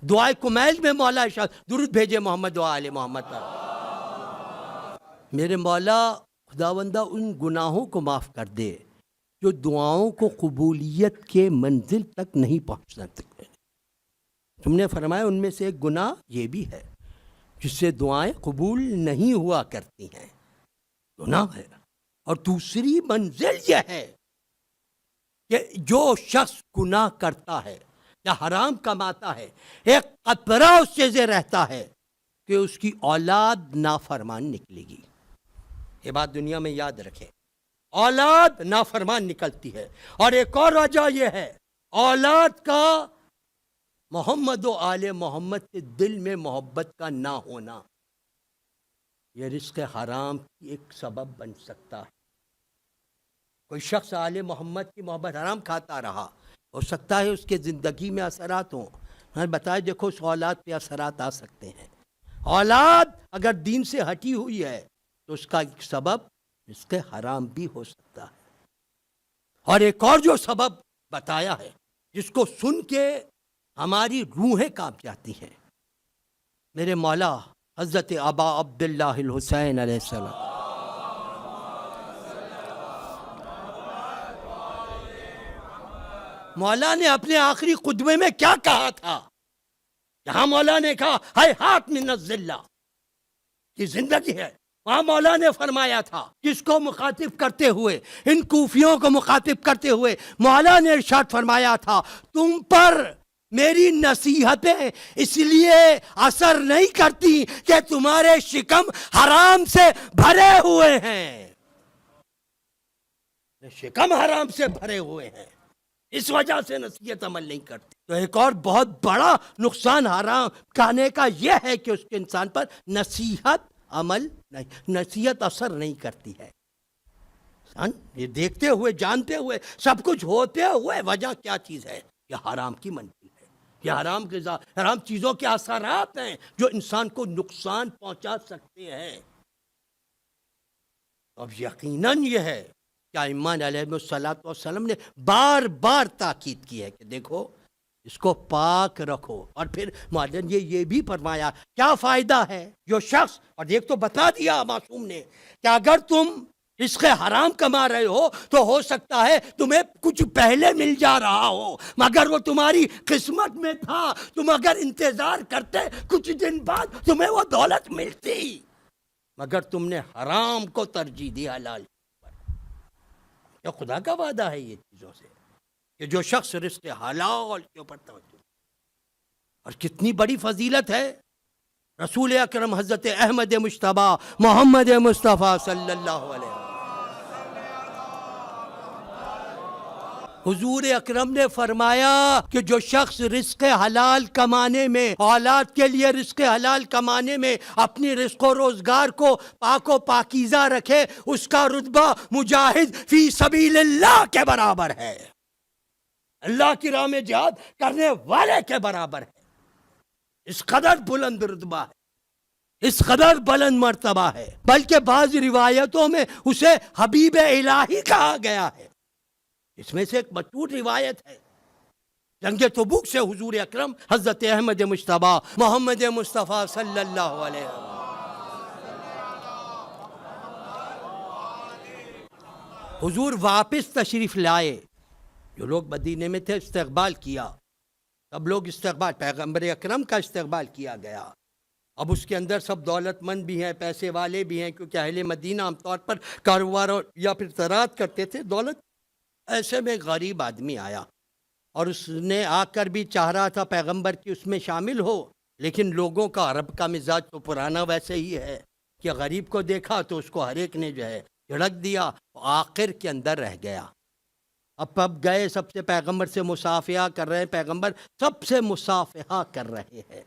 دعائے کمیل میں مولا ارشاد درود بھیجے محمد و آل محمد پر۔ میرے مولا خداوندہ ان گناہوں کو معاف کر دے جو دعاؤں کو قبولیت کے منزل تک نہیں پہنچ سکتے۔ تم نے فرمایا ان میں سے ایک گناہ یہ بھی ہے جس سے دعائیں قبول نہیں ہوا کرتی ہیں، گناہ ہے۔ اور دوسری منزل یہ ہے کہ جو شخص گناہ کرتا ہے یا حرام کماتا ہے، ایک قطرہ اس سے یہ رہتا ہے کہ اس کی اولاد نافرمان نکلے گی۔ یہ بات دنیا میں یاد رکھیں، اولاد نافرمان نکلتی ہے۔ اور ایک اور وجہ یہ ہے، اولاد کا محمد و آل محمد کے دل میں محبت کا نہ ہونا، یہ رزق حرام کی ایک سبب بن سکتا ہے۔ کوئی شخص آل محمد کی محبت حرام کھاتا رہا، ہو سکتا ہے اس کے زندگی میں اثرات ہوں۔ میں بتائے دیکھو اس اولاد پہ اثرات آ سکتے ہیں۔ اولاد اگر دین سے ہٹی ہوئی ہے تو اس کا ایک سبب رزق حرام بھی ہو سکتا ہے۔ اور ایک اور جو سبب بتایا ہے جس کو سن کے ہماری روحیں کانپ جاتی ہیں، میرے مولا حضرت ابا عبداللہ الحسین علیہ السلام، مولا نے اپنے آخری خطبے میں کیا کہا تھا؟ جہاں مولا نے کہا ہیہات من الذلہ کی زندگی ہے، وہاں مولا نے فرمایا تھا، جس کو مخاطب کرتے ہوئے، ان کوفیوں کو مخاطب کرتے ہوئے مولا نے ارشاد فرمایا تھا، تم پر میری نصیحتیں اس لیے اثر نہیں کرتی کہ تمہارے شکم حرام سے بھرے ہوئے ہیں، شکم حرام سے بھرے ہوئے ہیں، اس وجہ سے نصیحت عمل نہیں کرتی۔ تو ایک اور بہت بڑا نقصان حرام کھانے کا یہ ہے کہ اس کے انسان پر نصیحت عمل نہیں، نصیحت اثر نہیں کرتی ہے۔ یہ دیکھتے ہوئے، جانتے ہوئے، سب کچھ ہوتے ہوئے وجہ کیا چیز ہے؟ یہ حرام کی منزل ہے، یہ حرام غذا، حرام چیزوں کے اثرات ہیں جو انسان کو نقصان پہنچا سکتے ہیں۔ اب یقیناً یہ ہے کہ ائمہ علیہ السلام نے بار بار تاکید کی ہے کہ دیکھو اس کو پاک رکھو۔ اور پھر معلم یہ بھی فرمایا کیا فائدہ ہے جو شخص، اور ایک تو بتا دیا معصوم نے کہ اگر تم رزق حرام کما رہے ہو تو ہو سکتا ہے تمہیں کچھ پہلے مل جا رہا ہو، مگر وہ تمہاری قسمت میں تھا، تم اگر انتظار کرتے کچھ دن بعد تمہیں وہ دولت ملتی، مگر تم نے حرام کو ترجیح دی حلال پر۔ یہ خدا کا وعدہ ہے یہ چیزوں سے کہ جو شخص رزق حلال کے اوپر توجہ، اور کتنی بڑی فضیلت ہے۔ رسول اکرم حضرت احمد مجتبیٰ محمد مصطفیٰ صلی اللہ علیہ وسلم، حضور اکرم نے فرمایا کہ جو شخص رزق حلال کمانے میں، اولاد کے لیے رزق حلال کمانے میں اپنی رزق و روزگار کو پاک و پاکیزہ رکھے، اس کا رتبہ مجاہد فی سبیل اللہ کے برابر ہے، اللہ کی راہ میں جہاد کرنے والے کے برابر ہے۔ اس قدر بلند رتبہ ہے، اس قدر بلند مرتبہ ہے، بلکہ بعض روایتوں میں اسے حبیب الہی کہا گیا ہے۔ اس میں سے ایک مشہور روایت ہے، جنگ تبوک سے حضور اکرم حضرت احمد مجتبیٰ محمد مصطفیٰ صلی اللہ علیہ وسلم حضور واپس تشریف لائے، جو لوگ مدینے میں تھے استقبال کیا، سب لوگ استقبال، پیغمبر اکرم کا استقبال کیا گیا۔ اب اس کے اندر سب دولت مند بھی ہیں، پیسے والے بھی ہیں، کیونکہ اہل مدینہ عام طور پر کاروبار یا پھر زراعت کرتے تھے، دولت۔ ایسے میں غریب آدمی آیا اور اس نے آ کر بھی چاہ رہا تھا پیغمبر کی اس میں شامل ہو، لیکن لوگوں کا عرب کا مزاج تو پرانا ویسے ہی ہے کہ غریب کو دیکھا تو اس کو ہر ایک نے جو ہے جھڑک دیا، آخر کے اندر رہ گیا۔ اب گئے، سب سے پیغمبر سے مصافحہ کر رہے ہیں، پیغمبر سب سے مصافحہ کر رہے ہیں۔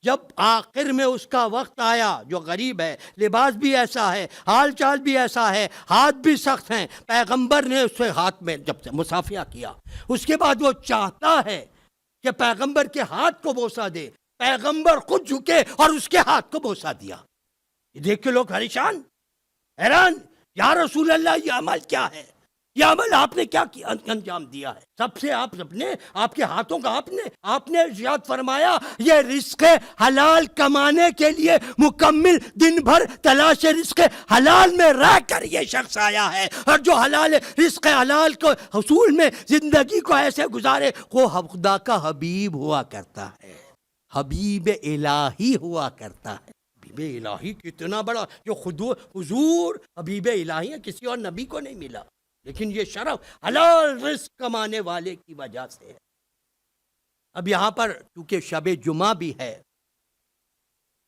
جب آخر میں اس کا وقت آیا، جو غریب ہے، لباس بھی ایسا ہے، حال چال بھی ایسا ہے، ہاتھ بھی سخت ہیں، پیغمبر نے اس سے ہاتھ میں جب سے مصافحہ کیا، اس کے بعد وہ چاہتا ہے کہ پیغمبر کے ہاتھ کو بوسہ دے، پیغمبر خود جھکے اور اس کے ہاتھ کو بوسہ دیا۔ یہ دیکھ کے لوگ پریشان، حیران، یا رسول اللہ یہ عمل کیا ہے؟ یہ عمل آپ نے کیا انجام دیا ہے؟ سب سے آپ کے ہاتھوں کا آپ نے ارشاد فرمایا یہ رزق حلال کمانے کے لیے مکمل دن بھر تلاش رزق حلال میں رہ کر یہ شخص آیا ہے، اور جو حلال رزق حلال کو حصول میں زندگی کو ایسے گزارے وہ خدا کا حبیب ہوا کرتا ہے، حبیب الہی ہوا کرتا ہے۔ حبیب الہی کتنا بڑا، جو خود حضور حبیب الہی ہے، کسی اور نبی کو نہیں ملا، لیکن یہ شرف حلال رزق کمانے والے کی وجہ سے ہے۔ اب یہاں پر چونکہ شب جمعہ بھی ہے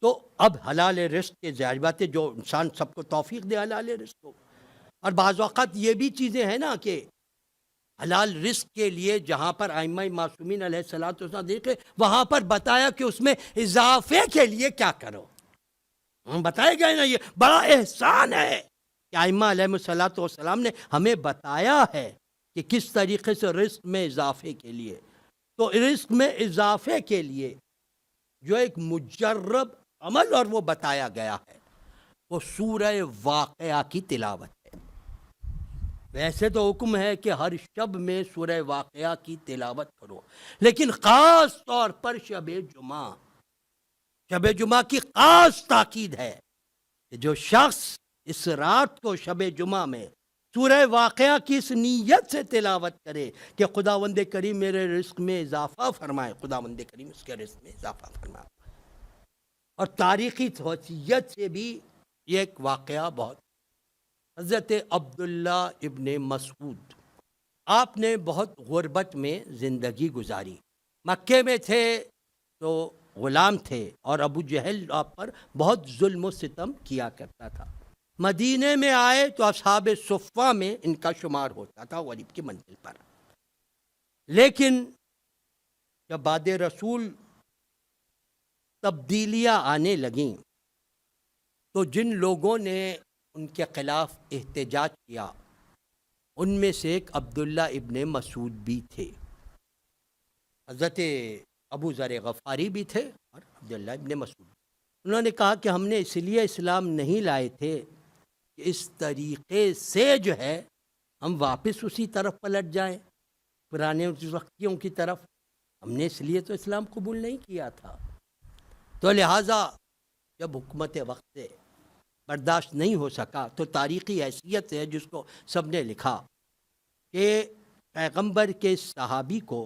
تو اب حلال رزق کے ظاہر بات ہے جو انسان سب کو توفیق دے حلال رزق کو، اور بعض اوقات یہ بھی چیزیں ہیں نا کہ حلال رزق کے لیے جہاں پر ائمہ معصومین علیہ الصلوۃ والسلام دیکھے وہاں پر بتایا کہ اس میں اضافے کے لیے کیا کرو، ہم بتائے گئے نا، یہ بڑا احسان ہے کہ ائمہ علیہ الصلوۃ والسلام نے ہمیں بتایا ہے کہ کس طریقے سے رزق میں اضافے کے لیے، تو رزق میں اضافے کے لیے جو ایک مجرب عمل اور وہ بتایا گیا ہے وہ سورہ واقعہ کی تلاوت ہے۔ ویسے تو حکم ہے کہ ہر شب میں سورہ واقعہ کی تلاوت کرو، لیکن خاص طور پر شب جمعہ کی خاص تاکید ہے کہ جو شخص اس رات کو شب جمعہ میں سورہ واقعہ کی اس نیت سے تلاوت کرے کہ خداوند کریم میرے رزق میں اضافہ فرمائے، خداوند کریم اس کے رزق میں اضافہ فرمائے۔ اور تاریخی حیثیت سے بھی یہ ایک واقعہ بہت، حضرت عبداللہ ابن مسعود آپ نے بہت غربت میں زندگی گزاری، مکے میں تھے تو غلام تھے اور ابو جہل آپ پر بہت ظلم و ستم کیا کرتا تھا، مدینے میں آئے تو اصحاب صفہ میں ان کا شمار ہوتا تھا غریب کی منزل پر، لیکن جب بعد رسول تبدیلیاں آنے لگیں تو جن لوگوں نے ان کے خلاف احتجاج کیا ان میں سے ایک عبداللہ ابن مسعود بھی تھے، حضرت ابو ذر غفاری بھی تھے اور عبداللہ ابن مسعود۔ انہوں نے کہا کہ ہم نے اس لیے اسلام نہیں لائے تھے کہ اس طریقے سے جو ہے ہم واپس اسی طرف پلٹ جائیں، پرانے وقتیوں کی طرف، ہم نے اس لیے تو اسلام قبول نہیں کیا تھا۔ تو لہٰذا جب حکومت وقت سے برداشت نہیں ہو سکا تو تاریخی حیثیت ہے جس کو سب نے لکھا کہ پیغمبر کے صحابی کو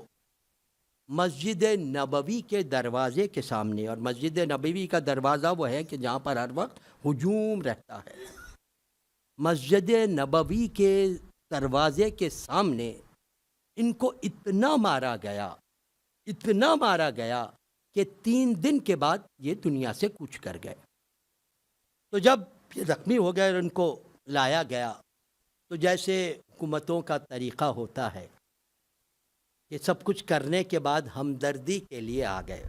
مسجد نبوی کے دروازے کے سامنے، اور مسجد نبوی کا دروازہ وہ ہے کہ جہاں پر ہر وقت ہجوم رہتا ہے، مسجد نبوی کے دروازے کے سامنے ان کو اتنا مارا گیا کہ 3 دن کے بعد یہ دنیا سے کوچ کر گئے۔ تو جب یہ زخمی ہو گئے اور ان کو لایا گیا تو جیسے حکومتوں کا طریقہ ہوتا ہے کہ سب کچھ کرنے کے بعد ہمدردی کے لیے آ گئے،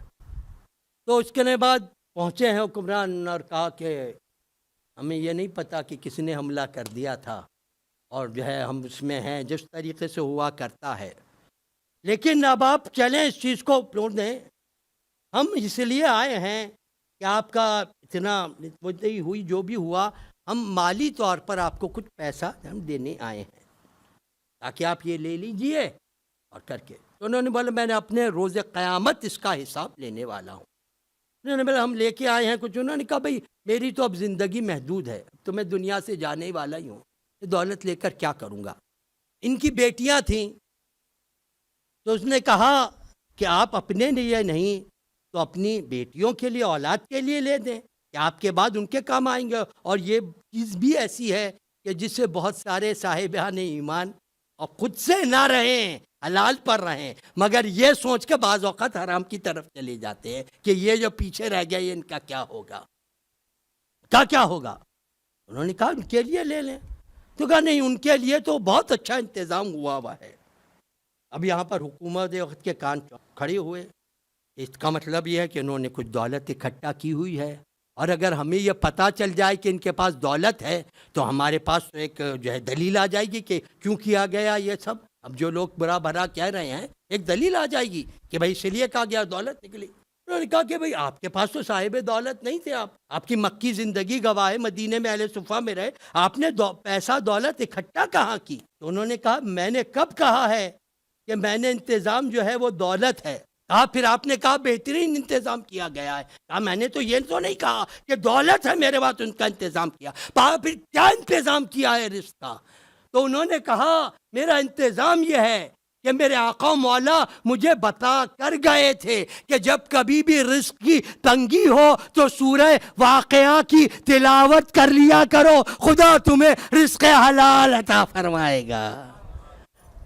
تو اس کے بعد پہنچے ہیں حکمران اور کہا کہ ہمیں یہ نہیں پتہ کہ کس نے حملہ کر دیا تھا اور جو ہے ہم اس میں ہیں جس طریقے سے ہوا کرتا ہے، لیکن اب آپ چلیں اس چیز کو چھوڑ دیں، ہم اس لیے آئے ہیں کہ آپ کا اتنا ہوئی جو بھی ہوا ہم مالی طور پر آپ کو کچھ پیسہ ہم دینے آئے ہیں تاکہ آپ یہ لے لیجئے اور کر کے۔ تو انہوں نے بولا میں نے اپنے روز قیامت اس کا حساب لینے والا ہوں۔ انہوں نے بولا ہم لے کے آئے ہیں کچھ، انہوں نے کہا بھئی میری تو اب زندگی محدود ہے، تو میں دنیا سے جانے والا ہی ہوں، یہ دولت لے کر کیا کروں گا۔ ان کی بیٹیاں تھیں تو اس نے کہا کہ آپ اپنے لیے نہیں تو اپنی بیٹیوں کے لیے، اولاد کے لیے لے دیں کہ آپ کے بعد ان کے کام آئیں گے، اور یہ چیز بھی ایسی ہے کہ جس سے بہت سارے صاحبان ایمان اور خود سے نہ رہیں، حلال پر رہیں، مگر یہ سوچ کے بعض اوقات حرام کی طرف چلے جاتے ہیں کہ یہ جو پیچھے رہ گیا یہ ان کا کیا ہوگا، کیا ہوگا۔ انہوں نے کہا ان کے لیے لے لیں، تو کہا نہیں ان کے لیے تو بہت اچھا انتظام ہوا ہے۔ اب یہاں پر حکومت وقت کے کان کھڑے ہوئے، اس کا مطلب یہ ہے کہ انہوں نے کچھ دولت اکٹھا کی ہوئی ہے، اور اگر ہمیں یہ پتہ چل جائے کہ ان کے پاس دولت ہے تو ہمارے پاس تو ایک جو ہے دلیل آ جائے گی کہ کیوں کیا گیا یہ سب۔ اب جو لوگ برا بھرا کہہ رہے ہیں ایک دلیل آ جائے گی کہ بھائی اس لیے کہا گیا دولت نکلی۔ انہوں نے کہا کہ بھئی آپ کے پاس تو صاحب دولت نہیں تھے، آپ کی مکی زندگی گواہ، مدینے میں اہل صفہ میں رہے، آپ نے پیسہ دولت اکٹھا کہاں کی؟ تو انہوں نے کہا میں نے کب کہا ہے کہ میں نے انتظام جو ہے وہ دولت ہے؟ کہا پھر آپ نے کہا بہترین انتظام کیا گیا ہے۔ کہا میں نے تو یہ تو نہیں کہا کہ دولت ہے میرے پاس ان کا انتظام کیا، کہا پھر کیا انتظام کیا ہے رزق کا؟ تو انہوں نے کہا میرا انتظام یہ ہے کہ میرے آقا و مولا مجھے بتا کر گئے تھے کہ جب کبھی بھی رزق کی تنگی ہو تو سورہ واقعہ کی تلاوت کر لیا کرو، خدا تمہیں رزق حلال عطا فرمائے گا۔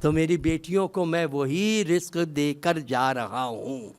تو میری بیٹیوں کو میں وہی رزق دے کر جا رہا ہوں۔